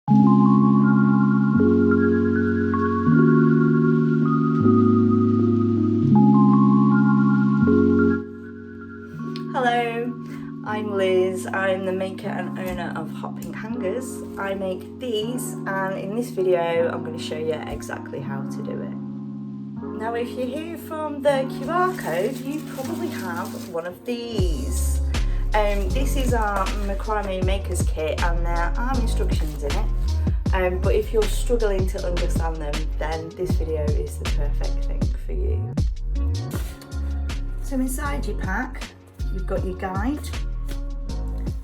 Hello, I'm Liz. I'm the maker and owner of Hot Pink Hangers. I make these, and in this video I'm going to show you exactly how to do it. Now if you hear from the QR code, you probably have one of these. This is our Macrame Makers Kit and there are instructions in it. But if you're struggling to understand them, then this video is the perfect thing for you. So inside your pack, you've got your guide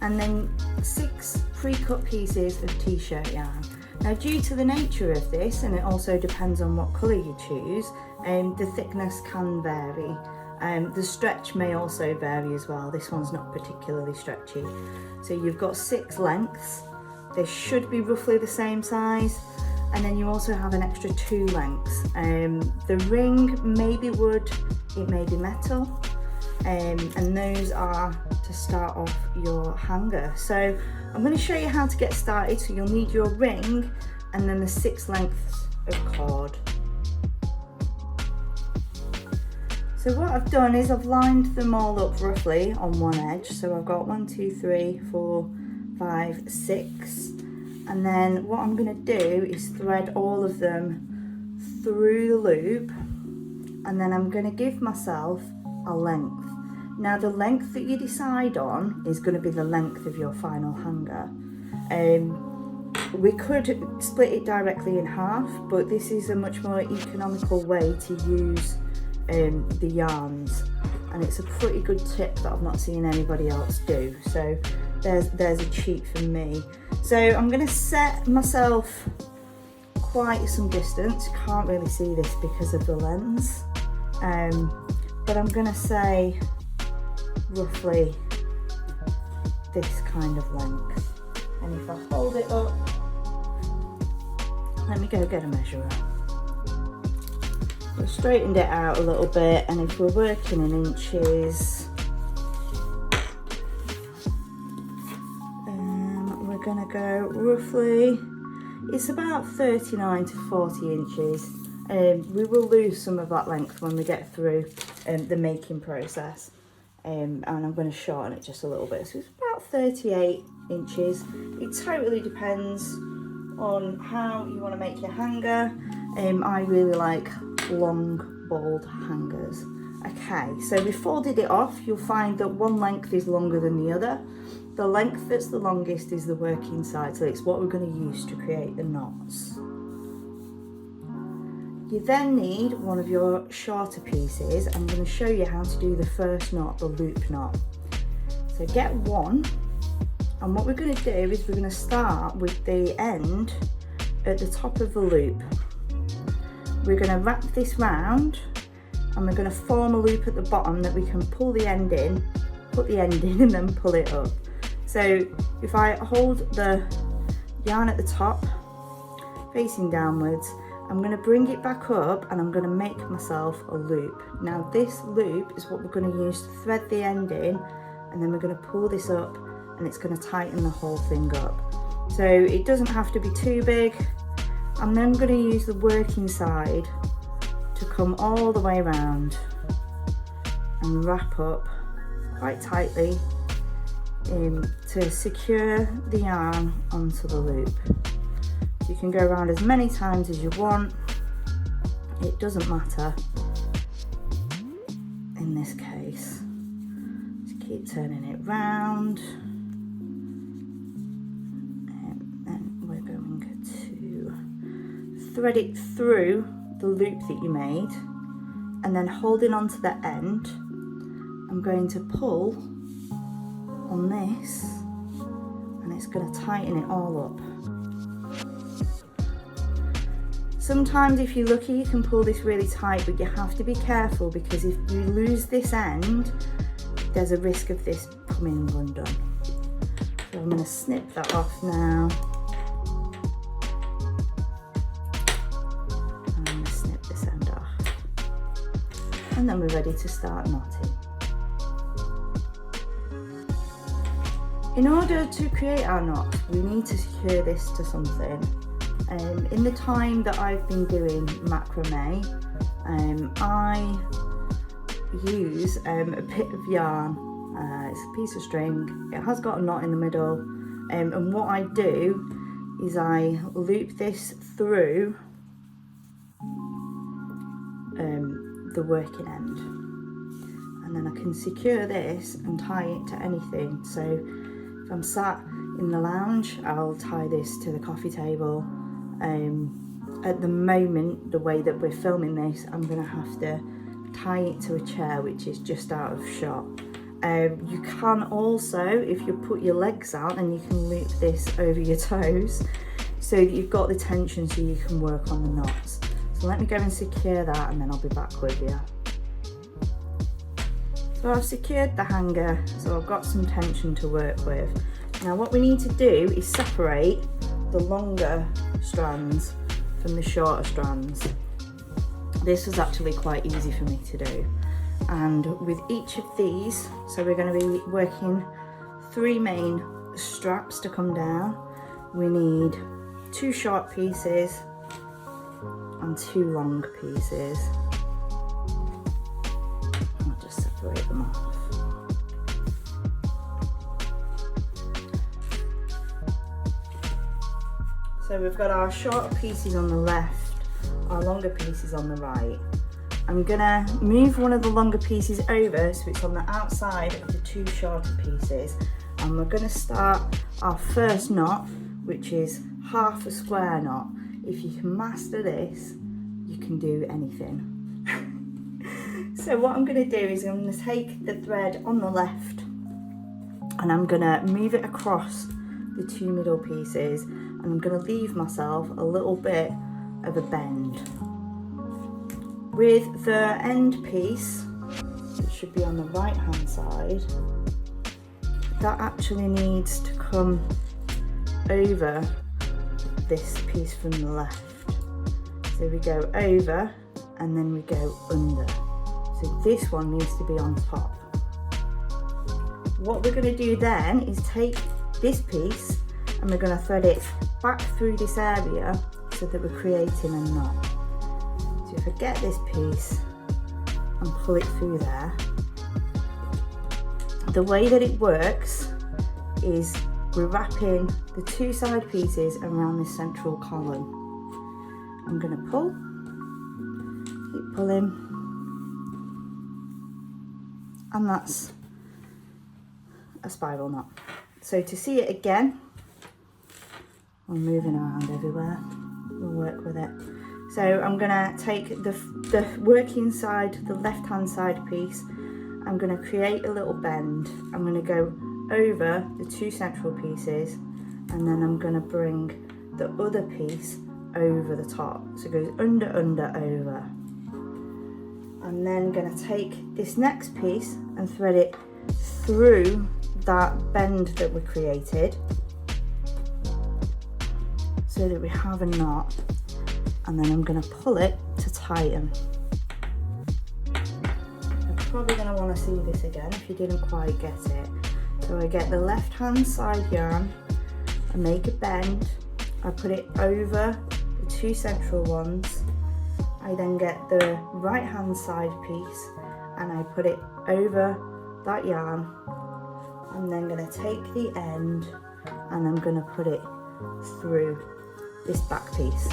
and then 6 pre-cut pieces of t-shirt yarn. Now due to the nature of this, and it also depends on what colour you choose, the thickness can vary. The stretch may also vary as well. This one's not particularly stretchy. So you've got 6 lengths. They should be roughly the same size. And then you also have an extra 2 lengths. The ring may be wood, it may be metal. And those are to start off your hanger. So I'm going to show you how to get started. So you'll need your ring and then the 6 lengths of cord. So what I've done is I've lined them all up roughly on one edge. So I've got 1, 2, 3, 4, 5, 6. And then what I'm going to do is thread all of them through the loop. And then I'm going to give myself a length. Now the length that you decide on is going to be the length of your final hanger. We could split it directly in half, but this is a much more economical way to use the yarns, and it's a pretty good tip that I've not seen anybody else do. So there's a cheat from me. So I'm going to set myself quite some distance. You can't really see this because of the lens, but I'm going to say roughly this kind of length. And if I hold it up, let me go get a measure. We've straightened it out a little bit, and if we're working in inches, we're gonna go roughly, it's about 39 to 40 inches. We will lose some of that length when we get through the making process. And I'm going to shorten it just a little bit. So it's about 38 inches. It totally depends on how you want to make your hanger. I really like long, bold hangers. Okay, so we folded it off. You'll find that one length is longer than the other. The length that's the longest is the working side, so it's what we're going to use to create the knots. You then need one of your shorter pieces. I'm going to show you how to do the first knot, the loop knot. So get one, and what we're going to do is we're going to start with the end at the top of the loop. We're going to wrap this round, and we're going to form a loop at the bottom that we can pull the end in, put the end in, and then pull it up. So if I hold the yarn at the top, facing downwards, I'm going to bring it back up and I'm going to make myself a loop. Now this loop is what we're going to use to thread the end in, and then we're going to pull this up and it's going to tighten the whole thing up. So it doesn't have to be too big. I'm then going to use the working side to come all the way around and wrap up quite tightly to secure the yarn onto the loop. You can go around as many times as you want, it doesn't matter in this case. Just keep turning it round, and then we're going to thread it through the loop that you made, and then holding on to the end, I'm going to pull on this and it's going to tighten it all up. Sometimes if you're lucky you can pull this really tight, but you have to be careful because if you lose this end, there's a risk of this coming undone. So I'm going to snip that off now. I'm going to snip this end off. And then we're ready to start knotting. In order to create our knot, we need to secure secure this to something. In the time that I've been doing macrame, I use a bit of yarn. It's a piece of string. It has got a knot in the middle, and what I do is I loop this through the working end, and then I can secure this and tie it to anything. So if I'm sat in the lounge, I'll tie this to the coffee table. At the moment, the way that we're filming this, I'm gonna have to tie it to a chair which is just out of shot. You can also, if you put your legs out, and you can loop this over your toes so that you've got the tension so you can work on the knots. So let me go and secure that, and then I'll be back with you. So I've secured the hanger, so I've got some tension to work with. Now what we need to do is separate the longer strands from the shorter strands. This was actually quite easy for me to do. And with each of these, so we're going to be working 3 main straps to come down. We need 2 short pieces and 2 long pieces. I'll just separate them off. So we've got our shorter pieces on the left, our longer pieces on the right. I'm gonna move one of the longer pieces over so it's on the outside of the 2 shorter pieces, and we're gonna start our first knot, which is half a square knot. If you can master this, you can do anything. So what I'm gonna do is I'm gonna take the thread on the left and I'm gonna move it across the 2 middle pieces, and I'm gonna leave myself a little bit of a bend. With the end piece, it should be on the right hand side, that actually needs to come over this piece from the left. So we go over and then we go under. So this one needs to be on top. What we're going to do then is take this piece and we're going to thread it back through this area so that we're creating a knot. So if I get this piece and pull it through there, the way that it works is we're wrapping the 2 side pieces around this central column. I'm going to pull, keep pulling, and that's a spiral knot. So to see it again, I'm moving around everywhere, we'll work with it. So I'm going to take the working side, the left hand side piece, I'm going to create a little bend. I'm going to go over the 2 central pieces, and then I'm going to bring the other piece over the top. So it goes under, under, over. I'm then going to take this next piece and thread it through that bend that we created so that we have a knot, and then I'm going to pull it to tighten. You're probably going to want to see this again if you didn't quite get it. So I get the left hand side yarn, I make a bend, I put it over the 2 central ones, I then get the right hand side piece and I put it over that yarn. I'm then going to take the end and I'm going to put it through this back piece.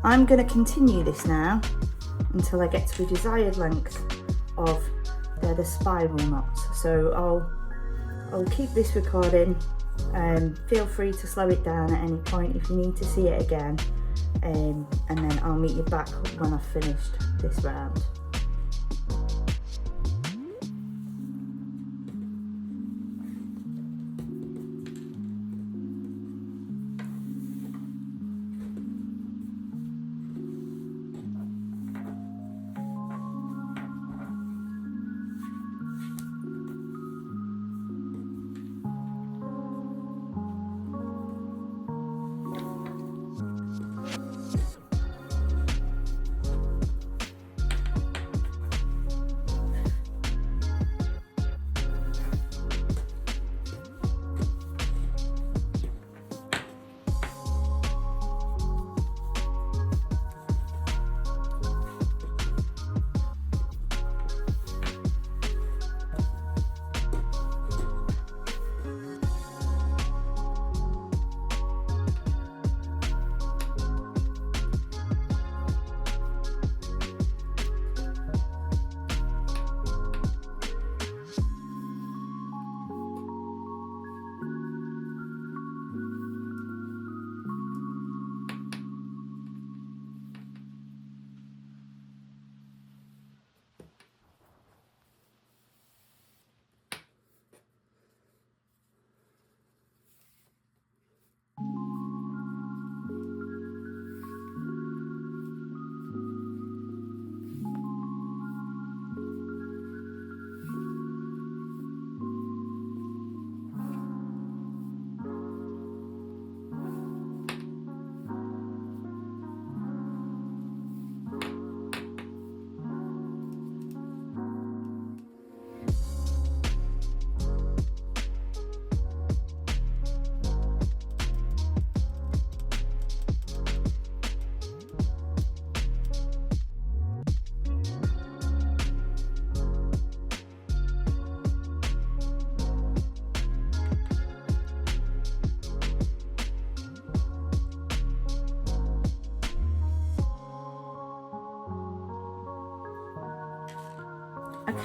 I'm going to continue this now until I get to a desired length of the spiral knots. So I'll keep this recording, feel free to slow it down at any point if you need to see it again, and then I'll meet you back when I've finished this round.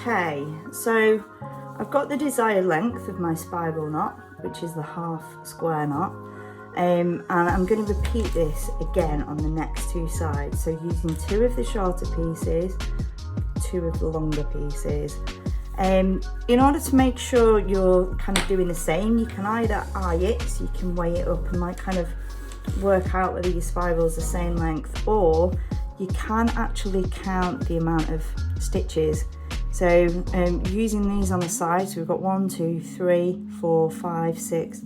Okay, so I've got the desired length of my spiral knot, which is the half square knot, and I'm going to repeat this again on the next two sides. So using 2 of the shorter pieces, 2 of the longer pieces. In order to make sure you're kind of doing the same, you can either eye it, so you can weigh it up and like kind of work out whether your spiral is the same length, or you can actually count the amount of stitches. So using these on the side, so we've got 1, 2, 3, 4, 5, 6,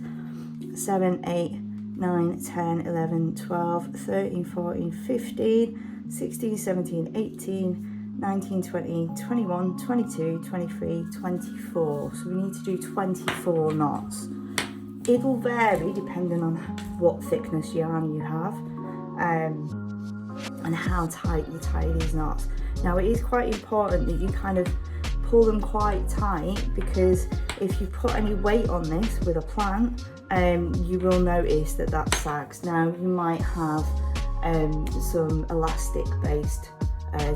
7, 8, 9, 10, 11, 12, 13, 14, 15, 16, 17, 18, 19, 20, 21, 22, 23, 24. So we need to do 24 knots. It'll vary depending on what thickness yarn you have and how tight you tie these knots. Now it is quite important that you kind of pull them quite tight, because if you put any weight on this with a plant, you will notice that that sags. Now you might have some elastic based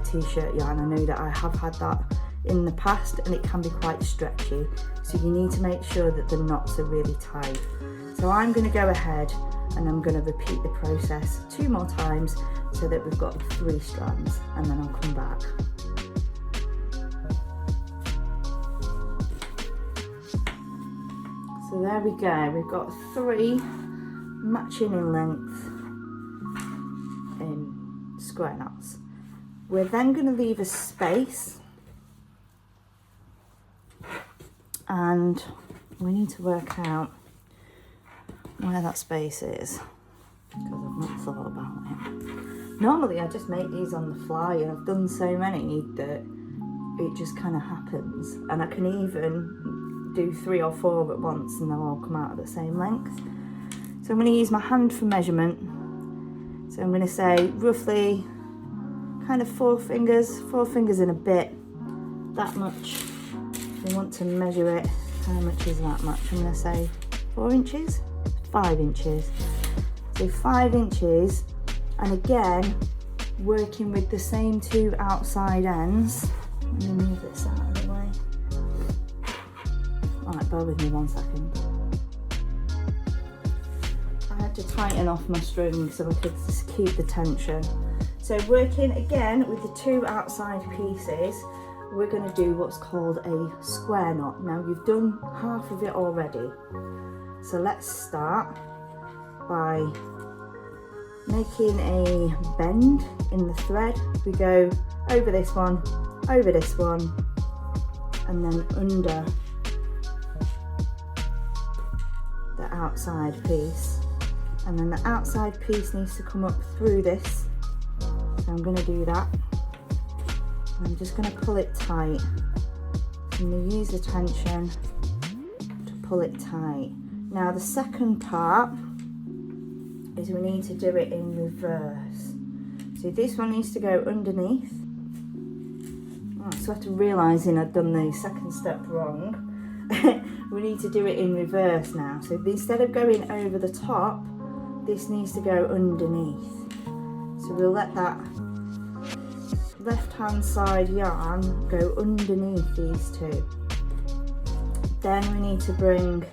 t-shirt yarn. I know that I have had that in the past and it can be quite stretchy, so you need to make sure that the knots are really tight. So I'm going to go ahead and I'm going to repeat the process 2 more times so that we've got 3 strands, and then I'll come back. So there we go, we've got 3 matching in length square knots. We're then going to leave a space, and we need to work out where that space is, because I've not thought about it. Normally I just make these on the fly, and I've done so many that it just kind of happens, and I can even do 3 or 4 at once and they'll all come out at the same length. So I'm going to use my hand for measurement. So I'm going to say roughly kind of 4 fingers and a bit, that much. If you want to measure it, how much is that much? I'm going to say 4 inches, 5 inches. So 5 inches, and again, working with the same 2 outside ends. Let me move this out of the way. Right, bear with me 1 second. I had to tighten off my string so I could just keep the tension. So working again with the 2 outside pieces, we're going to do what's called a square knot. Now you've done half of it already. So let's start by making a bend in the thread. We go over this one, and then under the outside piece, and then the outside piece needs to come up through this. So I'm going to do that. I'm just going to pull it tight. I'm going to use the tension to pull it tight. Now the second part is we need to do it in reverse. So this one needs to go underneath. So after realising I'd done the second step wrong, we need to do it in reverse now. So instead of going over the top, this needs to go underneath. So we'll let that left hand side yarn go underneath these 2. Then we need to bring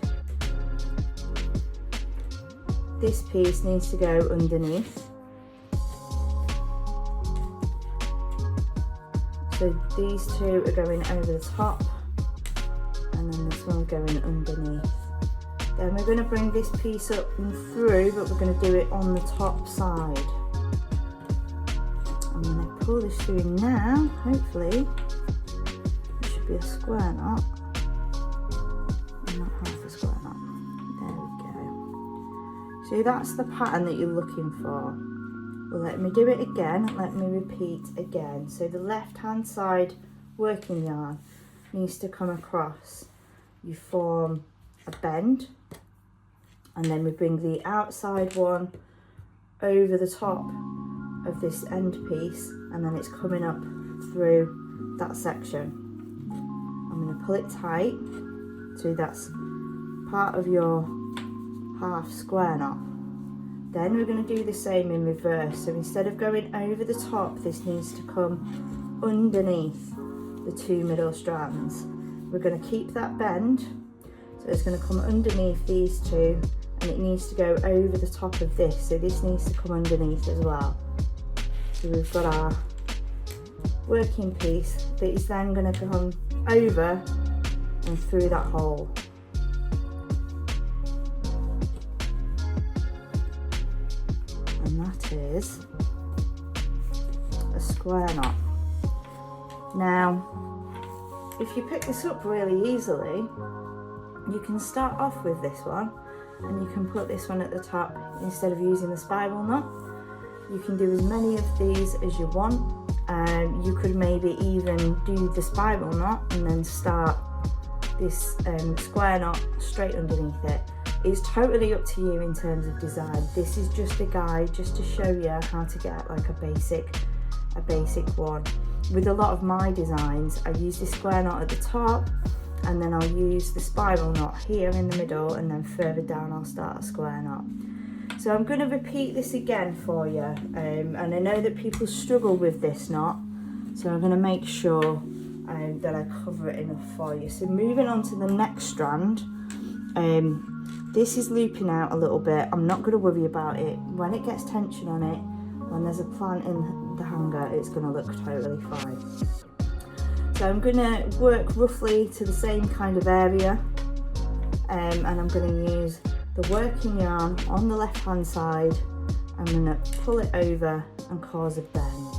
this piece needs to go underneath. So these 2 are going over the top, and then this one's going underneath. Then we're going to bring this piece up and through, but we're going to do it on the top side. I'm going to pull this through now. Hopefully it should be a square knot, and not half a square knot. There we go. So that's the pattern that you're looking for. Well, let me do it again. Let me repeat again. So the left hand side working yarn needs to come across. You form a bend, and then we bring the outside one over the top of this end piece, and then it's coming up through that section. I'm going to pull it tight, so that's part of your half square knot. Then we're going to do the same in reverse. So instead of going over the top, this needs to come underneath. the 2 middle strands. We're going to keep that bend, so it's going to come underneath these 2, and it needs to go over the top of this, so this needs to come underneath as well. So we've got our working piece that is then going to come over and through that hole. And that is a square knot. Now, if you pick this up really easily, you can start off with this one, and you can put this one at the top instead of using the spiral knot. You can do as many of these as you want. You could maybe even do the spiral knot and then start this square knot straight underneath it. It's totally up to you in terms of design. This is just a guide just to show you how to get like a basic one. With a lot of my designs, I use this square knot at the top, and then I'll use the spiral knot here in the middle, and then further down I'll start a square knot. So I'm going to repeat this again for you, and I know that people struggle with this knot, so I'm going to make sure that I cover it enough for you. So moving on to the next strand, this is looping out a little bit. I'm not going to worry about it. When it gets tension on it, when there's a plant in the hanger, it's going to look totally fine. So I'm going to work roughly to the same kind of area, and I'm going to use the working yarn on the left hand side. I'm going to pull it over and cause a bend.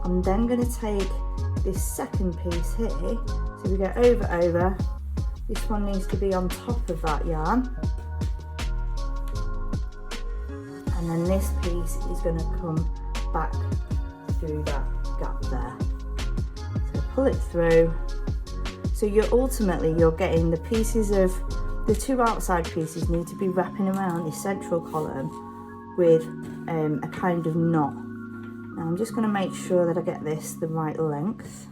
I'm then going to take this second piece here, so we go over, this one needs to be on top of that yarn, and then this piece is going to come back through that gap there. So pull it through. So you're getting the pieces of the 2 outside pieces need to be wrapping around this central column with a kind of knot. Now I'm just going to make sure that I get this the right length,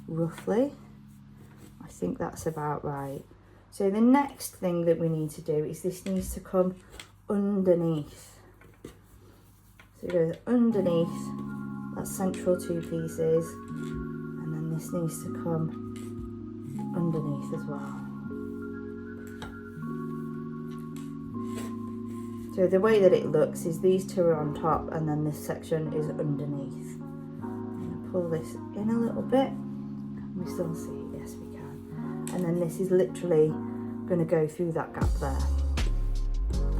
roughly. I think that's about right. So the next thing that we need to do is this needs to come underneath. So it goes underneath that central 2 pieces, and then this needs to come underneath as well. So the way that it looks is these 2 are on top, and then this section is underneath. I'm going to pull this in a little bit. Can we still see it? Yes, we can. And then this is literally going to go through that gap there.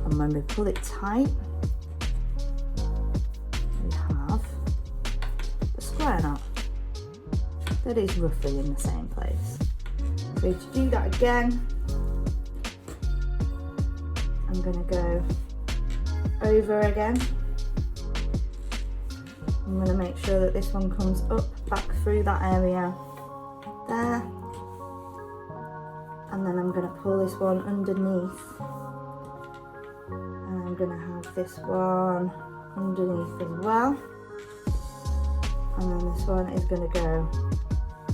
And when we pull it tight, we have a square knot that is roughly in the same place. So to do that again, I'm going to go over again. I'm going to make sure that this one comes up, back through that area there, and then I'm going to pull this one underneath, and I'm going to have this one underneath as well, and then this one is going to go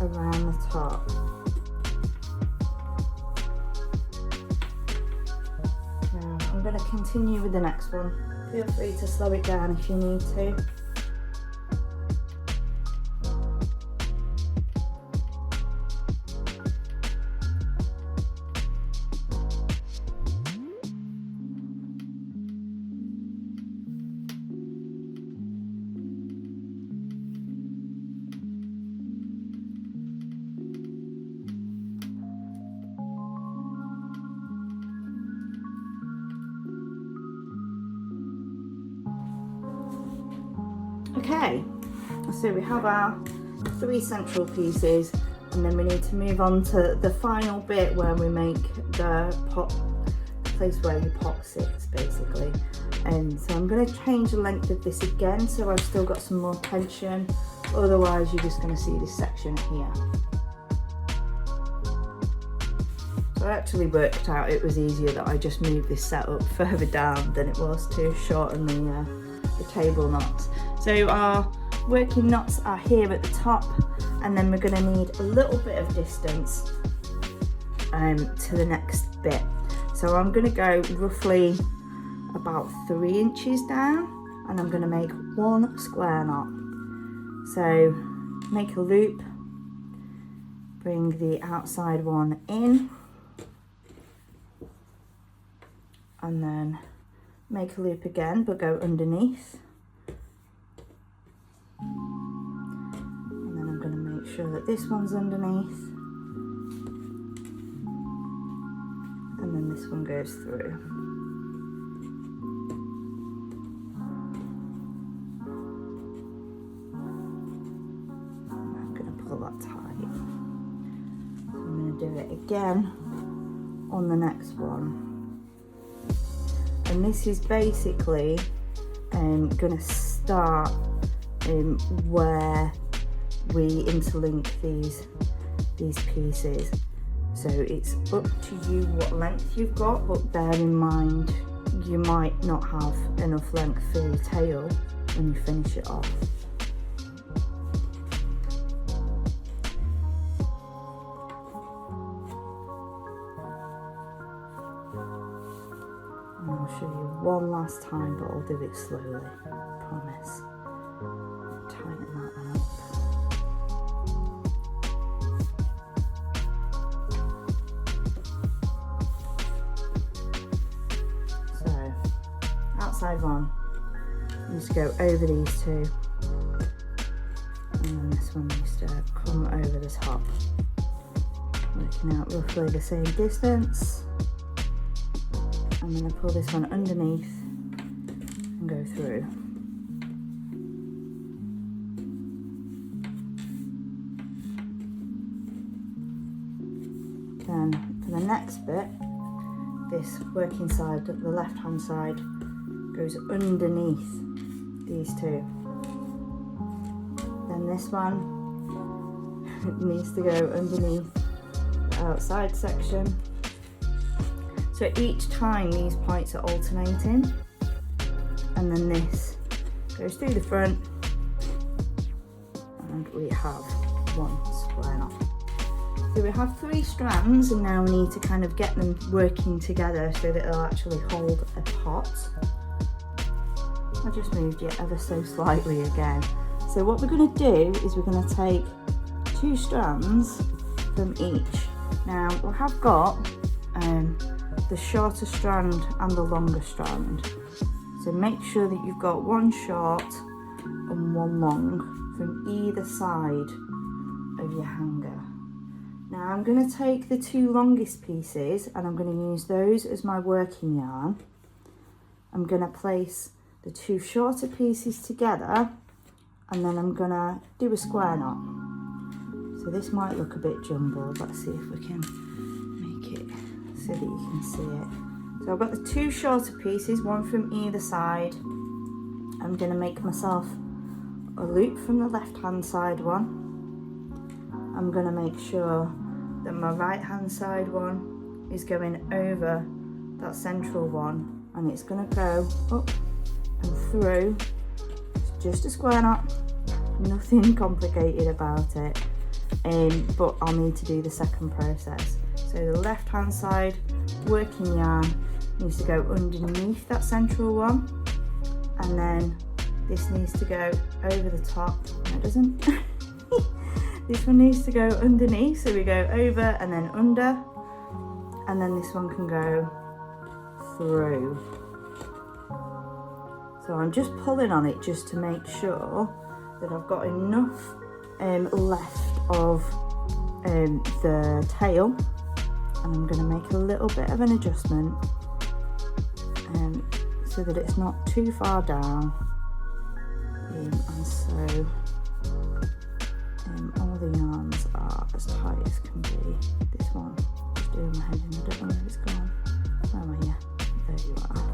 around the top. I'm going to continue with the next one. Feel free to slow it down if you need to. Okay, so we have our 3 central pieces, and then we need to move on to the final bit where we make the pot, the place where your pot sits basically. And so I'm going to change the length of this again, so I've still got some more tension, otherwise you're just going to see this section here. So I actually worked out it was easier that I just moved this setup further down than it was to shorten the table knots. So our working knots are here at the top, and then we're going to need a little bit of distance to the next bit. So I'm going to go roughly about 3 inches down, and I'm going to make 1 square knot. So make a loop bring the outside one in, and then make a loop again, but go underneath. And then I'm going to make sure that this one's underneath, and then this one goes through. I'm going to pull that tight. So I'm going to do it again on the next one. And this is basically going to start where we interlink these pieces. So it's up to you what length you've got, but bear in mind you might not have enough length for your tail when you finish it off. I'll show you one last time, but I'll do it slowly, promise. Tighten that one up. So, outside one needs to go over these two, and then this one needs to come over the top, working out roughly the same distance. I'm going to pull this one underneath and go through. Then for the next bit, this working side, the left hand side, goes underneath these two. Then this one needs to go underneath the outside section. So each time these points are alternating, and then this goes through the front, and we have one square knot. So we have 3 strands, and now we need to kind of get them working together so that they'll actually hold apart. I just moved it ever so slightly again. So what we're going to do is we're going to take 2 strands from each. Now we have got the shorter strand and the longer strand, so make sure that you've got one short and one long from either side of your hanger. Now I'm going to take the 2 longest pieces and I'm going to use those as my working yarn. I'm going to place the 2 shorter pieces together, and then I'm going to do a square knot. So this might look a bit jumbled. Let's see if we can make it so that you can see it. So I've got the 2 shorter pieces, one from either side. I'm going to make myself a loop from the left hand side one. I'm going to make sure that my right hand side one is going over that central one, and it's going to go up and through. It's just a square knot, nothing complicated about it, but I'll need to do the second process. So the left hand side working yarn needs to go underneath that central one, and then this needs to go over the top. No, it doesn't. This one needs to go underneath, so we go over and then under, and then this one can go through. So I'm just pulling on it just to make sure that I've got enough left of the tail, and I'm going to make a little bit of an adjustment so that it's not too far down, and so all the yarns are as tight as can be. This one, just doing my head in, I don't know where it's gone. Where am I? Yeah, there you are.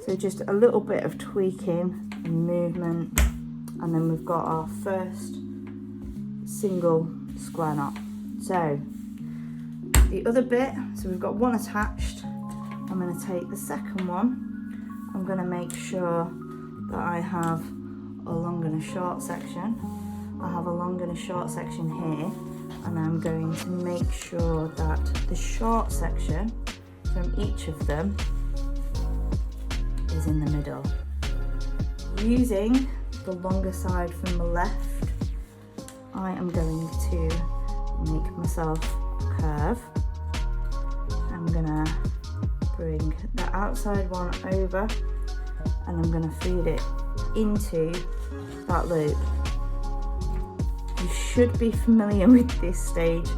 So just a little bit of tweaking and movement, and then we've got our first single square knot. So the other bit, so we've got one attached. I'm going to take the second one. I'm going to make sure that I have a long and a short section. I have a long and a short section here, and I'm going to make sure that the short section from each of them is in the middle. Using the longer side from the left, I am going to make myself a curve. I'm gonna bring the outside one over and I'm gonna feed it into that loop. You should be familiar with this stage.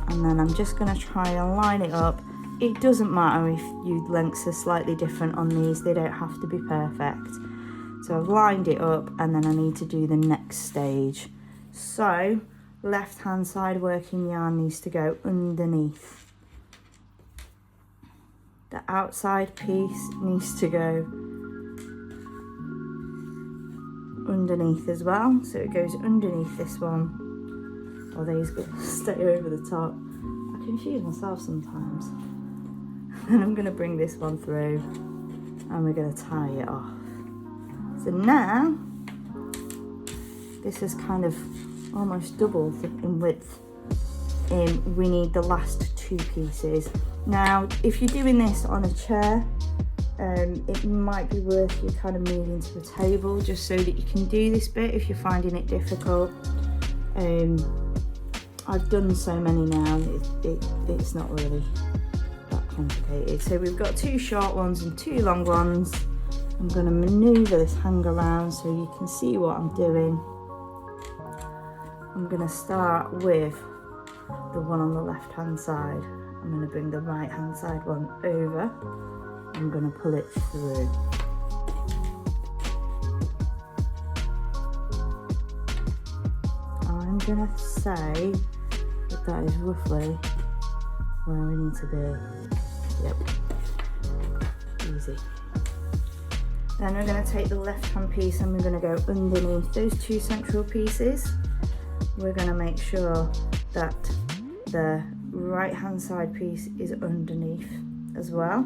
And then I'm just gonna try and line it up. It doesn't matter if your lengths are slightly different on these, they don't have to be perfect. So I've lined it up and then I need to do the next stage. So left hand side working yarn needs to go underneath. The outside piece needs to go underneath as well. So it goes underneath this one. Or these go stay over the top. I confuse myself sometimes. And I'm going to bring this one through and we're going to tie it off. So now this is kind of almost doubled in width. We need the last two pieces. Now if you're doing this on a chair, it might be worth you kind of moving to the table just so that you can do this bit if you're finding it difficult. I've done so many now, it's not really that complicated. So we've got two short ones and two long ones. I'm going to manoeuvre this hanger around so you can see what I'm doing. I'm going to start with the one on the left hand side. I'm going to bring the right hand side one over. I'm going to pull it through. I'm going to say that that is roughly where we need to be. Yep, easy. Then we're going to take the left hand piece and we're going to go underneath those two central pieces. We're going to make sure that the right hand side piece is underneath as well.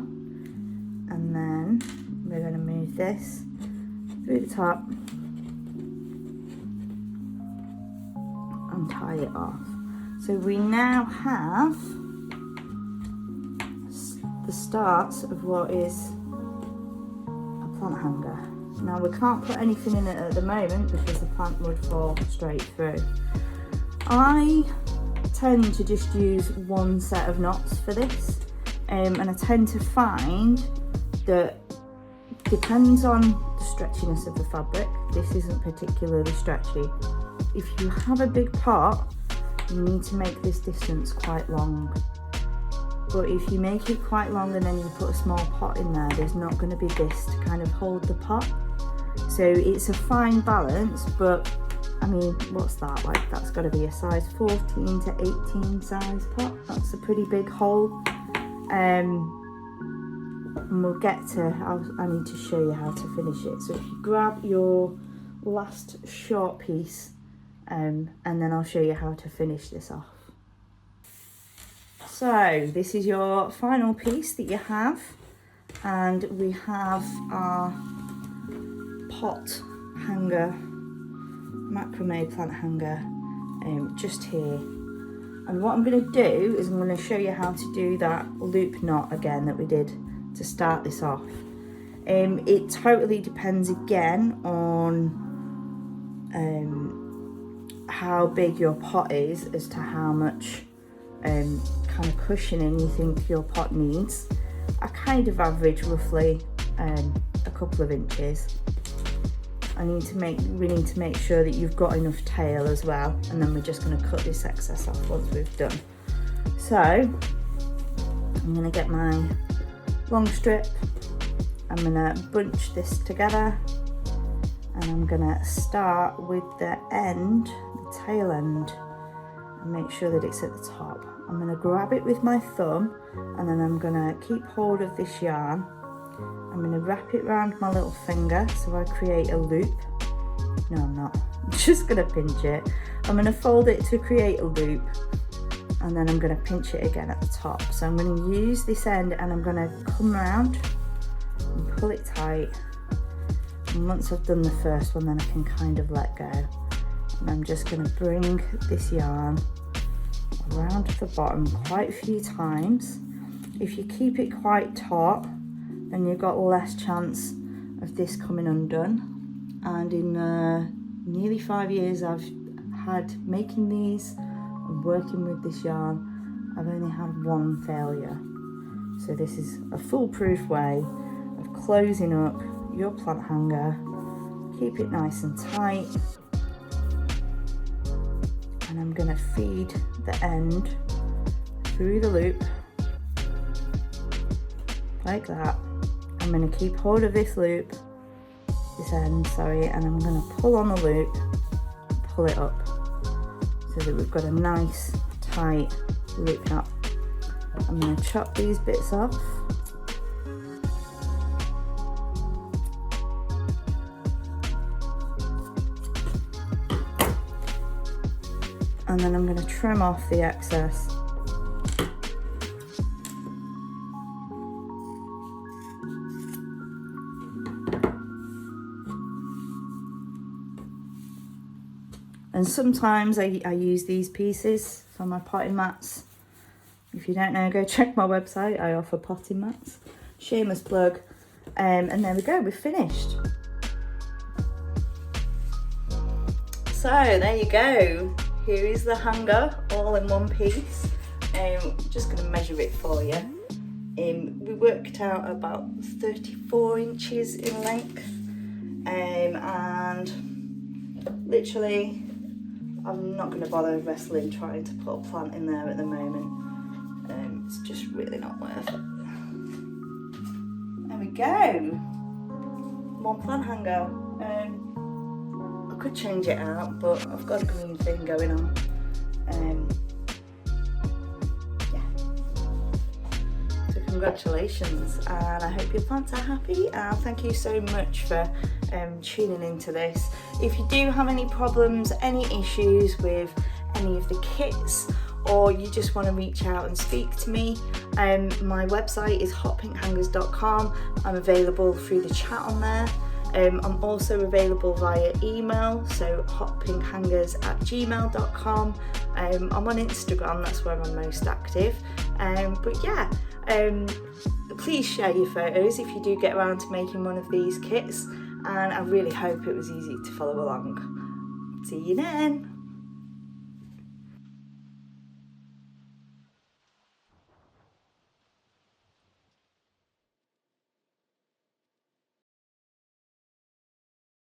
And then we're going to move this through the top and tie it off. So we now have the starts of what is plant hanger. Now we can't put anything in it at the moment because the plant would fall straight through. I tend to just use one set of knots for this, and I tend to find that depends on the stretchiness of the fabric. This isn't particularly stretchy. If you have a big pot, you need to make this distance quite long. But if you make it quite long and then you put a small pot in there, there's not going to be this to kind of hold the pot. So it's a fine balance, but I mean, what's that like? That's got to be a size 14 to 18 size pot. That's a pretty big hole. And we'll get to, I need to show you how to finish it. So if you grab your last short piece, and then I'll show you how to finish this off. So this is your final piece that you have, and we have our pot hanger, macrame plant hanger, just here. And what I'm going to do is I'm going to show you how to do that loop knot again that we did to start this off. It totally depends again on how big your pot is as to how much kind of cushioning you think your pot needs. I kind of average roughly a couple of inches. We need to make sure that you've got enough tail as well, and then we're just going to cut this excess off once we've done. So I'm going to get my long strip, I'm going to bunch this together, and I'm going to start with the end, the tail end, and make sure that it's at the top. I'm going to grab it with my thumb, and then I'm going to keep hold of this yarn. I'm going to wrap it around my little finger so I create a loop. No, I'm not. I'm just going to pinch it. I'm going to fold it to create a loop, and then I'm going to pinch it again at the top. So I'm going to use this end and I'm going to come around and pull it tight. And once I've done the first one, then I can kind of let go. And I'm just going to bring this yarn around the bottom quite a few times. If you keep it quite taut, then you've got less chance of this coming undone. and in nearly 5 years I've had making these and working with this yarn, I've only had one failure. So this is a foolproof way of closing up your plant hanger. Keep it nice and tight, and I'm going to feed the end through the loop like that. I'm going to keep hold of this loop, this end, sorry, and I'm going to pull on the loop, pull it up so that we've got a nice tight loop knot. I'm going to chop these bits off. And then I'm going to trim off the excess. And sometimes I use these pieces for my potting mats. If you don't know, go check my website. I offer potting mats. Shameless plug. And there we go, we're finished. So there you go. Here is the hanger all in one piece. Just going to measure it for you. We worked out about 34 inches in length. And literally, I'm not going to bother wrestling trying to put a plant in there at the moment. It's just really not worth it. There we go. One plant hanger. I could change it out, but I've got a green thing going on. Yeah. So congratulations, and I hope your plants are happy. And thank you so much for tuning into this. If you do have any problems, any issues with any of the kits, or you just want to reach out and speak to me, my website is hotpinkhangers.com. I'm available through the chat on there. I'm also available via email, so hotpinkhangers@gmail.com. I'm on Instagram, that's where I'm most active. But yeah, please share your photos if you do get around to making one of these kits, and I really hope it was easy to follow along. See you then.